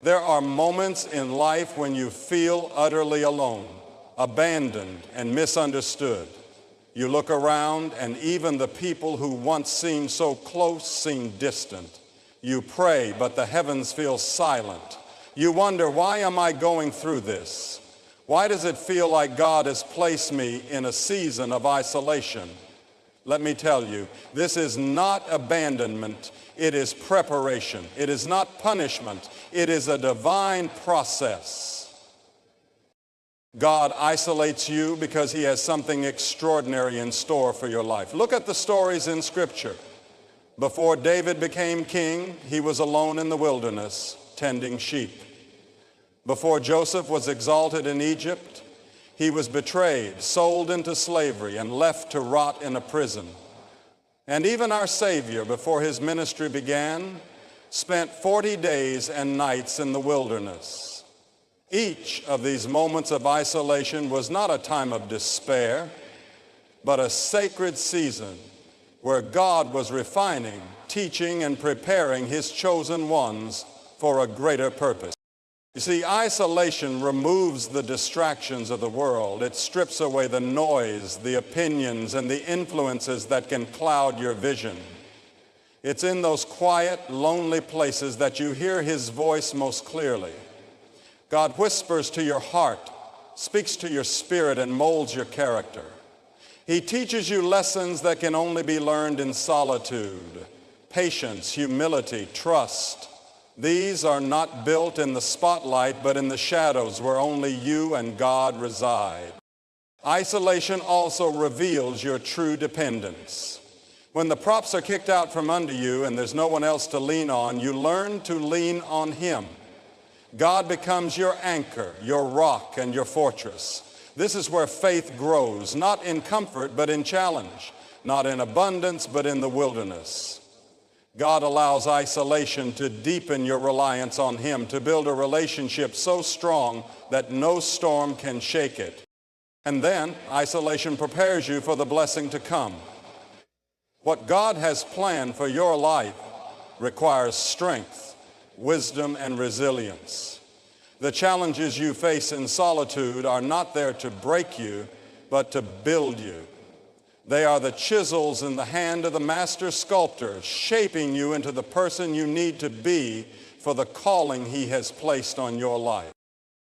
There are moments in life when you feel utterly alone, abandoned, and misunderstood. You look around and even the people who once seemed so close seem distant. You pray, but the heavens feel silent. You wonder, why am I going through this? Why does it feel like God has placed me in a season of isolation? Let me tell you, this is not abandonment, it is preparation. It is not punishment, it is a divine process. God isolates you because he has something extraordinary in store for your life. Look at the stories in Scripture. Before David became king, he was alone in the wilderness, tending sheep. Before Joseph was exalted in Egypt, he was betrayed, sold into slavery, and left to rot in a prison. And even our Savior, before his ministry began, spent 40 days and nights in the wilderness. Each of these moments of isolation was not a time of despair, but a sacred season where God was refining, teaching, and preparing his chosen ones for a greater purpose. You see, isolation removes the distractions of the world. It strips away the noise, the opinions, and the influences that can cloud your vision. It's in those quiet, lonely places that you hear his voice most clearly. God whispers to your heart, speaks to your spirit, and molds your character. He teaches you lessons that can only be learned in solitude, patience, humility, trust. These are not built in the spotlight, but in the shadows where only you and God reside. Isolation also reveals your true dependence. When the props are kicked out from under you and there's no one else to lean on, you learn to lean on him. God becomes your anchor, your rock, and your fortress. This is where faith grows, not in comfort, but in challenge, not in abundance, but in the wilderness. God allows isolation to deepen your reliance on him, to build a relationship so strong that no storm can shake it. And then isolation prepares you for the blessing to come. What God has planned for your life requires strength, wisdom, and resilience. The challenges you face in solitude are not there to break you, but to build you. They are the chisels in the hand of the master sculptor, shaping you into the person you need to be for the calling he has placed on your life.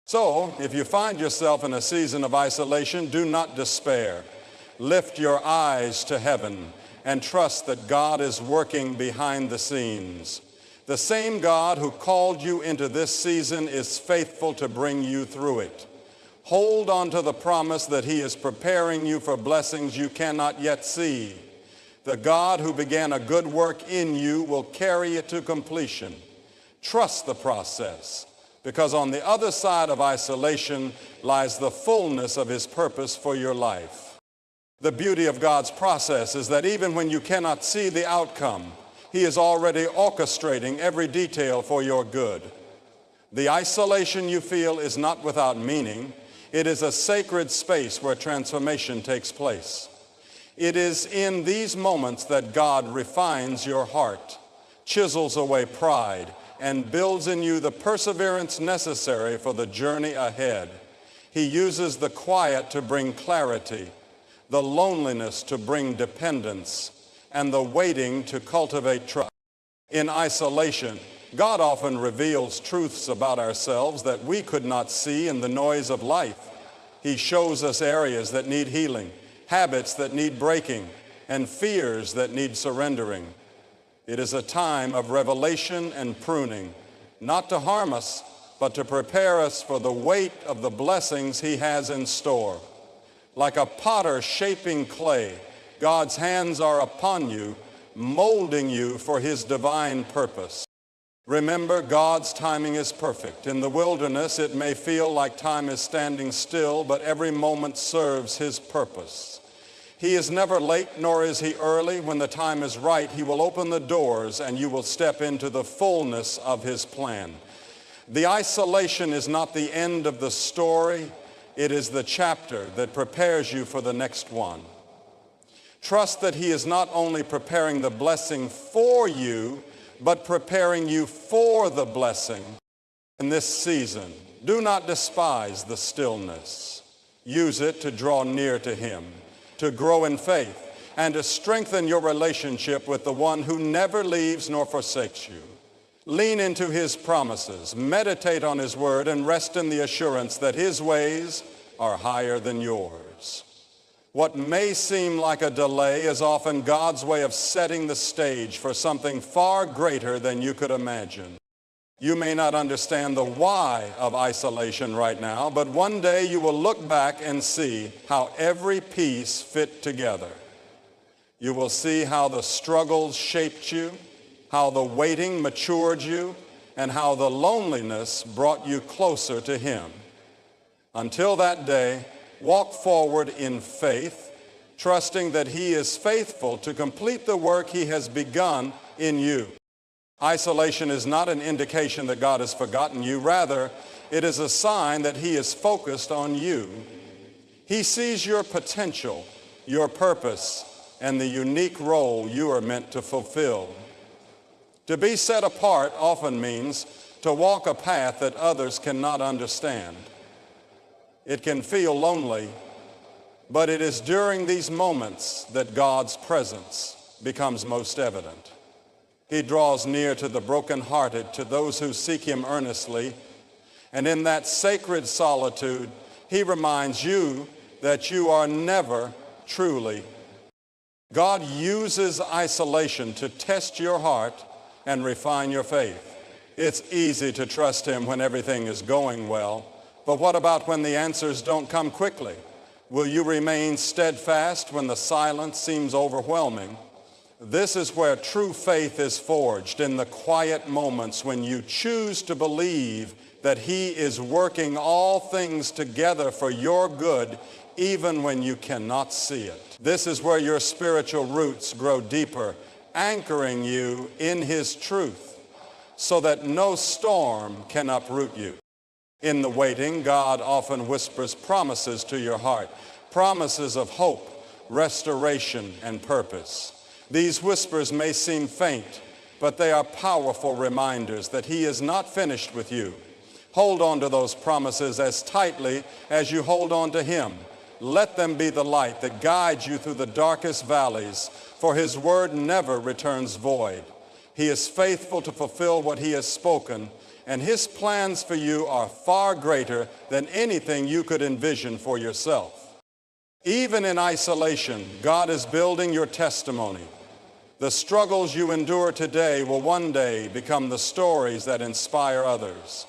So, if you find yourself in a season of isolation, do not despair. Lift your eyes to heaven and trust that God is working behind the scenes. The same God who called you into this season is faithful to bring you through it. Hold on to the promise that he is preparing you for blessings you cannot yet see. The God who began a good work in you will carry it to completion. Trust the process, because on the other side of isolation lies the fullness of his purpose for your life. The beauty of God's process is that even when you cannot see the outcome, he is already orchestrating every detail for your good. The isolation you feel is not without meaning. It is a sacred space where transformation takes place. It is in these moments that God refines your heart, chisels away pride, and builds in you the perseverance necessary for the journey ahead. He uses the quiet to bring clarity, the loneliness to bring dependence, and the waiting to cultivate trust. In isolation, God often reveals truths about ourselves that we could not see in the noise of life. He shows us areas that need healing, habits that need breaking, and fears that need surrendering. It is a time of revelation and pruning, not to harm us, but to prepare us for the weight of the blessings he has in store. Like a potter shaping clay, God's hands are upon you, molding you for his divine purpose. Remember, God's timing is perfect. In the wilderness, it may feel like time is standing still, but every moment serves his purpose. He is never late, nor is he early. When the time is right, he will open the doors and you will step into the fullness of his plan. The isolation is not the end of the story. It is the chapter that prepares you for the next one. Trust that he is not only preparing the blessing for you, but preparing you for the blessing. In this season, do not despise the stillness. Use it to draw near to him, to grow in faith, and to strengthen your relationship with the one who never leaves nor forsakes you. Lean into his promises, meditate on his word, and rest in the assurance that his ways are higher than yours. What may seem like a delay is often God's way of setting the stage for something far greater than you could imagine. You may not understand the why of isolation right now, but one day you will look back and see how every piece fit together. You will see how the struggles shaped you, how the waiting matured you, and how the loneliness brought you closer to him. Until that day, walk forward in faith, trusting that he is faithful to complete the work he has begun in you. Isolation is not an indication that God has forgotten you. Rather, it is a sign that he is focused on you. He sees your potential, your purpose, and the unique role you are meant to fulfill. To be set apart often means to walk a path that others cannot understand. It can feel lonely, but it is during these moments that God's presence becomes most evident. He draws near to the brokenhearted, to those who seek him earnestly, and in that sacred solitude, he reminds you that you are never truly. God uses isolation to test your heart and refine your faith. It's easy to trust him when everything is going well, but what about when the answers don't come quickly? Will you remain steadfast when the silence seems overwhelming? This is where true faith is forged, in the quiet moments when you choose to believe that he is working all things together for your good, even when you cannot see it. This is where your spiritual roots grow deeper, anchoring you in his truth, so that no storm can uproot you. In the waiting, God often whispers promises to your heart, promises of hope, restoration, and purpose. These whispers may seem faint, but they are powerful reminders that he is not finished with you. Hold on to those promises as tightly as you hold on to him. Let them be the light that guides you through the darkest valleys, for his word never returns void. He is faithful to fulfill what he has spoken, and his plans for you are far greater than anything you could envision for yourself. Even in isolation, God is building your testimony. The struggles you endure today will one day become the stories that inspire others.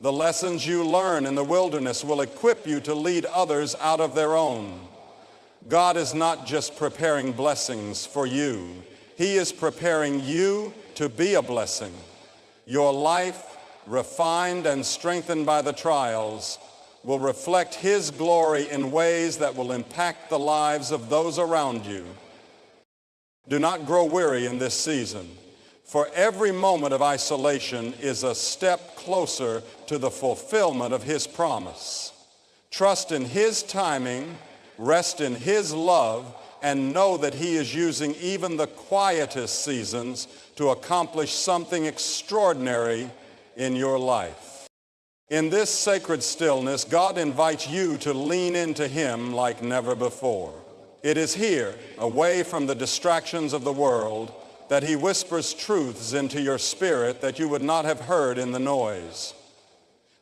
The lessons you learn in the wilderness will equip you to lead others out of their own. God is not just preparing blessings for you. He is preparing you to be a blessing. Your life, refined and strengthened by the trials, will reflect his glory in ways that will impact the lives of those around you. Do not grow weary in this season, for every moment of isolation is a step closer to the fulfillment of his promise. Trust in his timing, rest in his love, and know that he is using even the quietest seasons to accomplish something extraordinary in your life. In this sacred stillness, God invites you to lean into him like never before. It is here, away from the distractions of the world, that he whispers truths into your spirit that you would not have heard in the noise.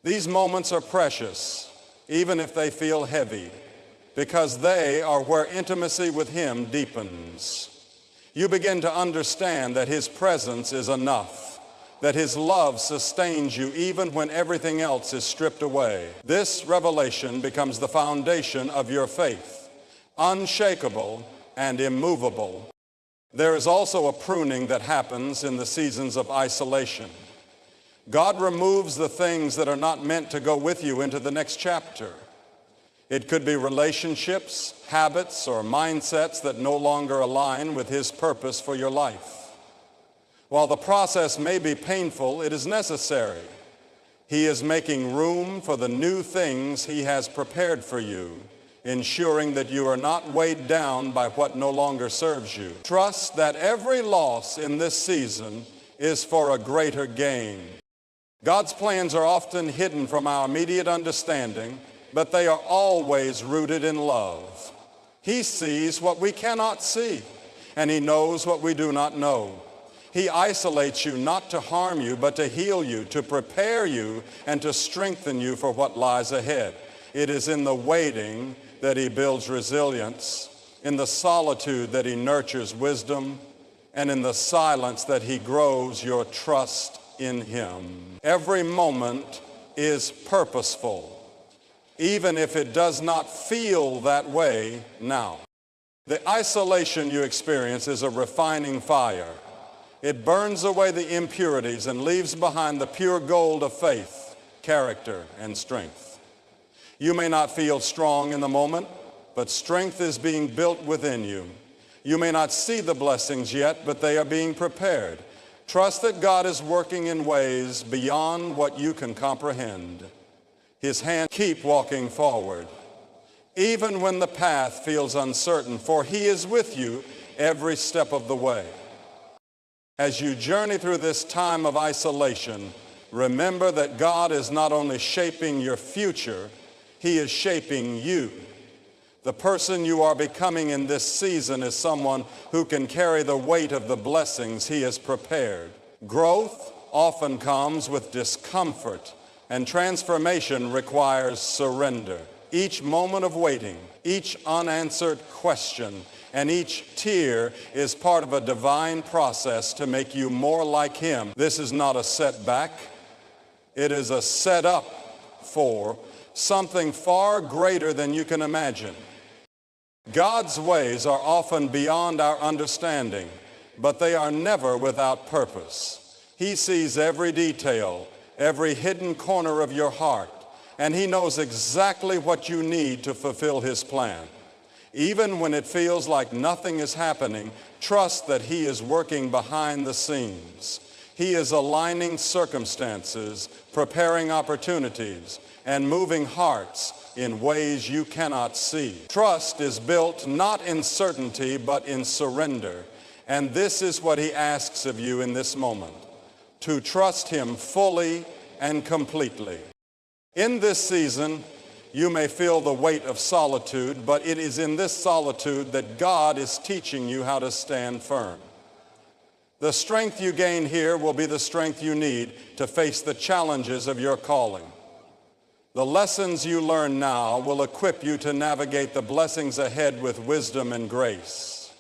These moments are precious, even if they feel heavy, because they are where intimacy with him deepens. You begin to understand that his presence is enough, that his love sustains you even when everything else is stripped away. This revelation becomes the foundation of your faith, unshakable and immovable. There is also a pruning that happens in the seasons of isolation. God removes the things that are not meant to go with you into the next chapter. It could be relationships, habits, or mindsets that no longer align with his purpose for your life. While the process may be painful, it is necessary. He is making room for the new things he has prepared for you, ensuring that you are not weighed down by what no longer serves you. Trust that every loss in this season is for a greater gain. God's plans are often hidden from our immediate understanding, but they are always rooted in love. He sees what we cannot see, and he knows what we do not know. He isolates you not to harm you, but to heal you, to prepare you, and to strengthen you for what lies ahead. It is in the waiting that he builds resilience, in the solitude that he nurtures wisdom, and in the silence that he grows your trust in him. Every moment is purposeful, even if it does not feel that way now. The isolation you experience is a refining fire. It burns away the impurities and leaves behind the pure gold of faith, character, and strength. You may not feel strong in the moment, but strength is being built within you. You may not see the blessings yet, but they are being prepared. Trust that God is working in ways beyond what you can comprehend. His hand, keep walking forward, even when the path feels uncertain, for he is with you every step of the way. As you journey through this time of isolation, remember that God is not only shaping your future, he is shaping you. The person you are becoming in this season is someone who can carry the weight of the blessings he has prepared. Growth often comes with discomfort, and transformation requires surrender. Each moment of waiting, each unanswered question, and each tear is part of a divine process to make you more like him. This is not a setback. It is a setup for something far greater than you can imagine. God's ways are often beyond our understanding, but they are never without purpose. He sees every detail, every hidden corner of your heart, and he knows exactly what you need to fulfill his plan. Even when it feels like nothing is happening, trust that he is working behind the scenes. He is aligning circumstances, preparing opportunities, and moving hearts in ways you cannot see. Trust is built not in certainty, but in surrender. And this is what he asks of you in this moment, to trust him fully and completely. In this season, you may feel the weight of solitude, but it is in this solitude that God is teaching you how to stand firm. The strength you gain here will be the strength you need to face the challenges of your calling. The lessons you learn now will equip you to navigate the blessings ahead with wisdom and grace.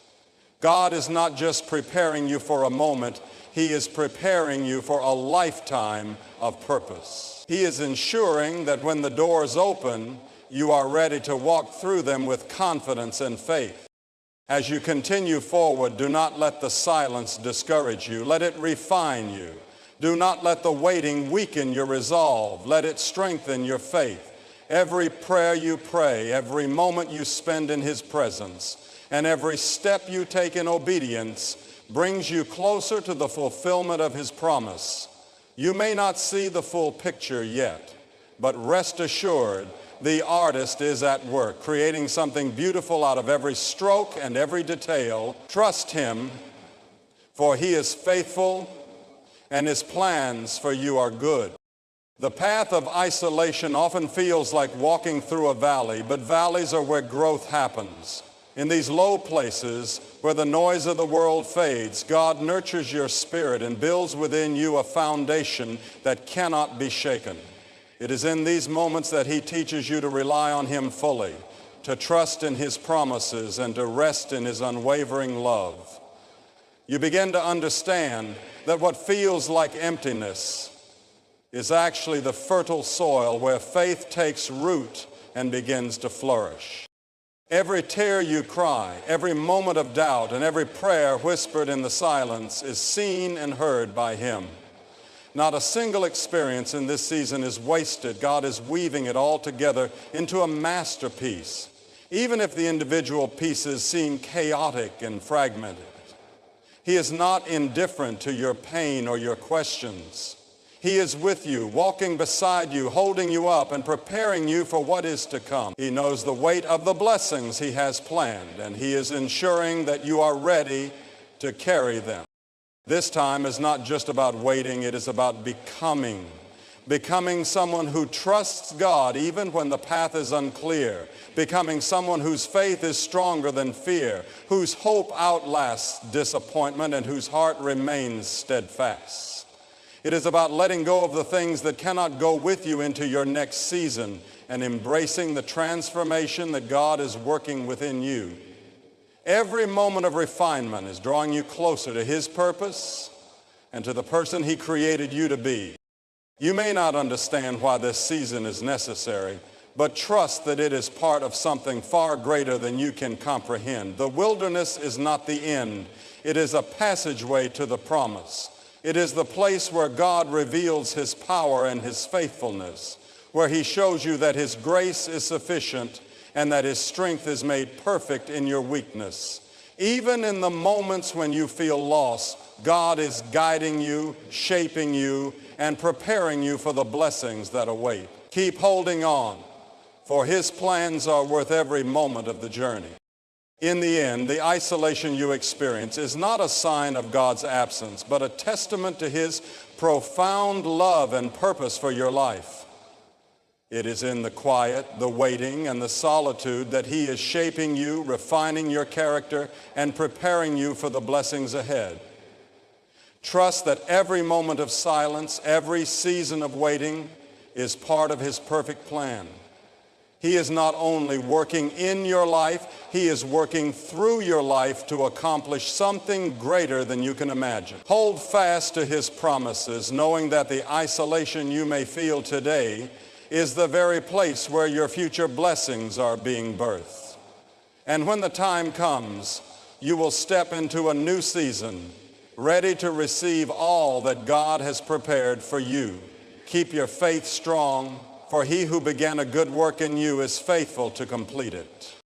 God is not just preparing you for a moment, he is preparing you for a lifetime of purpose. He is ensuring that when the doors open, you are ready to walk through them with confidence and faith. As you continue forward, do not let the silence discourage you. Let it refine you. Do not let the waiting weaken your resolve. Let it strengthen your faith. Every prayer you pray, every moment you spend in his presence, and every step you take in obedience brings you closer to the fulfillment of his promise. You may not see the full picture yet, but rest assured, the artist is at work, creating something beautiful out of every stroke and every detail. Trust him, for he is faithful, and his plans for you are good. The path of isolation often feels like walking through a valley, but valleys are where growth happens. In these low places where the noise of the world fades, God nurtures your spirit and builds within you a foundation that cannot be shaken. It is in these moments that he teaches you to rely on him fully, to trust in his promises, and to rest in his unwavering love. You begin to understand that what feels like emptiness is actually the fertile soil where faith takes root and begins to flourish. Every tear you cry, every moment of doubt, and every prayer whispered in the silence is seen and heard by him. Not a single experience in this season is wasted. God is weaving it all together into a masterpiece, even if the individual pieces seem chaotic and fragmented. He is not indifferent to your pain or your questions. He is with you, walking beside you, holding you up, and preparing you for what is to come. He knows the weight of the blessings he has planned, and he is ensuring that you are ready to carry them. This time is not just about waiting, it is about becoming. becoming someone who trusts God even when the path is unclear, becoming someone whose faith is stronger than fear, whose hope outlasts disappointment, and whose heart remains steadfast. It is about letting go of the things that cannot go with you into your next season and embracing the transformation that God is working within you. Every moment of refinement is drawing you closer to His purpose and to the person He created you to be. You may not understand why this season is necessary, but trust that it is part of something far greater than you can comprehend. The wilderness is not the end. It is a passageway to the promise. It is the place where God reveals His power and His faithfulness, where He shows you that His grace is sufficient and that His strength is made perfect in your weakness. Even in the moments when you feel lost, God is guiding you, shaping you, and preparing you for the blessings that await. Keep holding on, for His plans are worth every moment of the journey. In the end, the isolation you experience is not a sign of God's absence, but a testament to His profound love and purpose for your life. It is in the quiet, the waiting, and the solitude that He is shaping you, refining your character, and preparing you for the blessings ahead. Trust that every moment of silence, every season of waiting is part of His perfect plan. He is not only working in your life, He is working through your life to accomplish something greater than you can imagine. Hold fast to His promises, knowing that the isolation you may feel today is the very place where your future blessings are being birthed. And when the time comes, you will step into a new season, ready to receive all that God has prepared for you. Keep your faith strong, for He who began a good work in you is faithful to complete it.